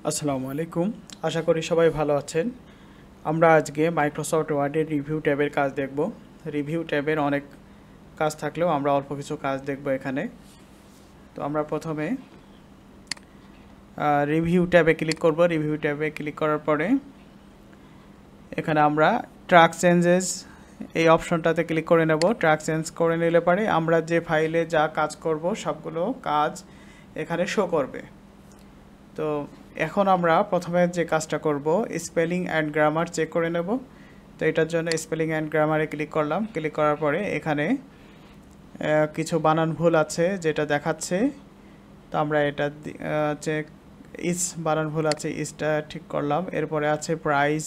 আসসালামু আলাইকুম। আশা করি সবাই ভালো আছেন। আমরা আজকে মাইক্রোসফট ওয়ার্ডের রিভিউ ট্যাবের কাজ দেখব। রিভিউ ট্যাবের অনেক কাজ থাকলেও আমরা অল্প কিছু কাজ দেখব এখানে। তো আমরা প্রথমে রিভিউ ট্যাবে ক্লিক করব। রিভিউ ট্যাবে ক্লিক করার পরে এখানে আমরা ট্র্যাক চেঞ্জেস এই অপশনটাতে ক্লিক করে নেব। ট্র্যাক চেঞ্জ করে নিলে পরে আমরা যে ফাইলে যা কাজ করব সবগুলো কাজ এখানে শো করবে। তো এখন আমরা প্রথমে যে কাজটা করব স্পেলিং অ্যান্ড গ্রামার চেক করে নেব। তো এটার জন্য স্পেলিং অ্যান্ড গ্রামারে ক্লিক করলাম। ক্লিক করার পরে এখানে কিছু বানান ভুল আছে যেটা দেখাচ্ছে। তো আমরা এটা চেক ইস বানান ভুল আছে, ইসটা ঠিক করলাম। এরপরে আছে প্রাইস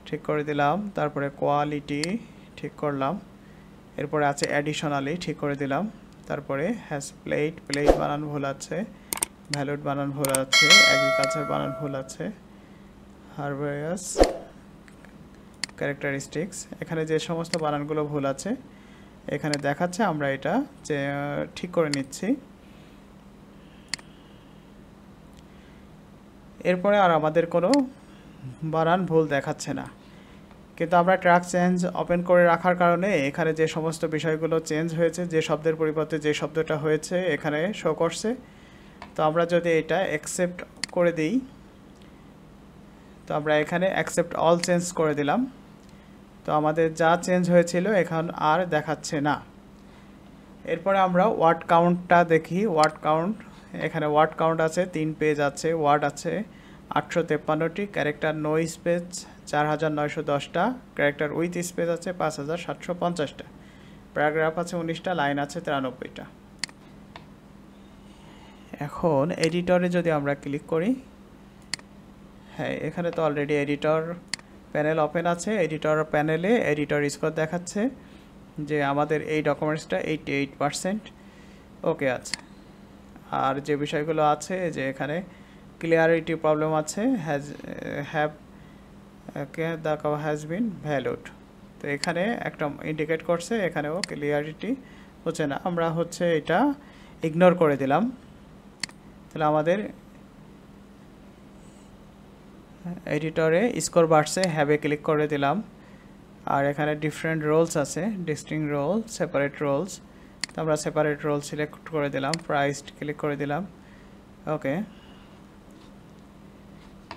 ঠিক করে দিলাম। তারপরে কোয়ালিটি ঠিক করলাম। এরপরে আছে অ্যাডিশনালি ঠিক করে দিলাম। তারপরে হ্যাজ প্লেট বানান ভুল আছে, ভ্যালুড বানান ভুল আছে, এগ্রিকালচার বানান ভুল আছে, হারভেয়াস ক্যারেক্টারিস্টিক্স এখানে যে সমস্ত বানানগুলো ভুল আছে এখানে দেখাচ্ছে। আমরা এটা ঠিক করে নিচ্ছি। এরপরে আর আমাদের কোনো বানান ভুল দেখাচ্ছে না, কিন্তু আমরা ট্র্যাক চেঞ্জ ওপেন করে রাখার কারণে এখানে যে সমস্ত বিষয়গুলো চেঞ্জ হয়েছে, যে শব্দের পরিবর্তে যে শব্দটা হয়েছে এখানে শো করছে। তো আমরা যদি এটা অ্যাকসেপ্ট করে দিই, তো আমরা এখানে অ্যাকসেপ্ট অল চেঞ্জ করে দিলাম। তো আমাদের যা চেঞ্জ হয়েছিল এখন আর দেখাচ্ছে না। এরপরে আমরা ওয়ার্ড কাউন্টটা দেখি। ওয়ার্ড কাউন্ট, এখানে ওয়ার্ড কাউন্ট আছে, 3 পেজ আছে, ওয়ার্ড আছে 853টি, ক্যারেক্টার নো স্পেস 4910টা, ক্যারেক্টার উইথ স্পেস আছে 5750টা, প্যারাগ্রাফ আছে 19টা, লাইন আছে 93টা। এখন এডিটরে যদি আমরা ক্লিক করি, হ্যাঁ এখানে তো অলরেডি এডিটর প্যানেল ওপেন আছে। এডিটর প্যানেলে এডিটর স্কোর দেখাচ্ছে যে আমাদের এই ডকুমেন্টসটা 88% ওকে আছে। আর যে বিষয়গুলো আছে যে এখানে ক্লিয়ারিটি প্রবলেম আছে, হ্যাজ বিন ভ্যালুড। তো এখানে একটা ইন্ডিকেট করছে এখানেও ক্লিয়ারিটি হচ্ছে না। আমরা এটা ইগনোর করে দিলাম। তাহলে আমাদের এডিটরে স্কোর বাড়ছে, হ্যাবে ক্লিক করে দিলাম। আর এখানে ডিফারেন্ট রোলস আছে, ডিস্টিংক্ট রোল, সেপারেট রোলস। তো আমরা সেপারেট রোল সিলেক্ট করে দিলাম, প্রাইস ক্লিক করে দিলাম, ওকে।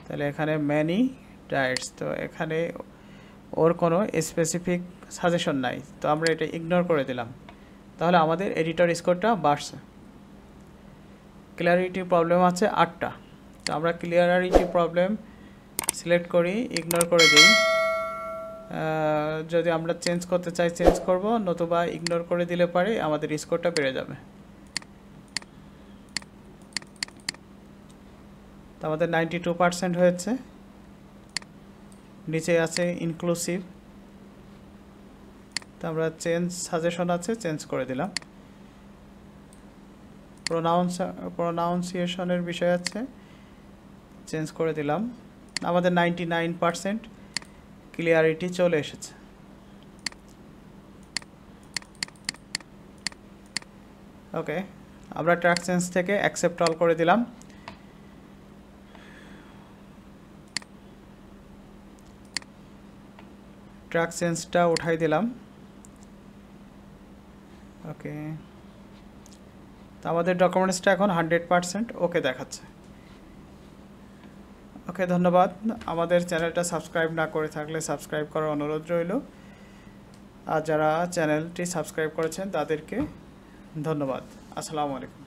তাহলে এখানে ম্যানি ডায়েটস, তো এখানে ওর কোনো স্পেসিফিক সাজেশন নাই, তো আমরা এটা ইগনোর করে দিলাম। তাহলে আমাদের এডিটর স্কোরটা বাড়ছে। ক্লিয়ারিটি প্রবলেম আছে 8টা, তো আমরা ক্লিয়ারিটি প্রবলেম সিলেক্ট করি, ইগনোর করে দিই। যদি আমরা চেঞ্জ করতে চাই চেঞ্জ করব, নতুবা ইগনোর করে দিলে পারে আমাদের স্কোরটা বেড়ে যাবে। তো আমাদের 92% হয়েছে। নিচে আছে ইনক্লুসিভ, তো আমরা চেঞ্জ সাজেশন আছে, চেঞ্জ করে দিলাম। প্রোনাউন্সিয়েশনের বিষয় আছে, চেঞ্জ করে দিলাম। আমাদের 99% ক্লিয়ারিটি চলে এসেছে। ওকে, আমরা ট্র্যাক চেঞ্জ থেকে অ্যাকসেপ্ট অল করে দিলাম। ট্র্যাক চেঞ্জটা উঠাই দিলাম, ওকে। তো আমাদের ডকুমেন্টসটা এখন 100% ওকে দেখাচ্ছে। ওকে, ধন্যবাদ। আমাদের চ্যানেলটা সাবস্ক্রাইব না করে থাকলে সাবস্ক্রাইব করার অনুরোধ রইল। আর যারা চ্যানেলটি সাবস্ক্রাইব করেছেন তাদেরকে ধন্যবাদ। আসসালামু আলাইকুম।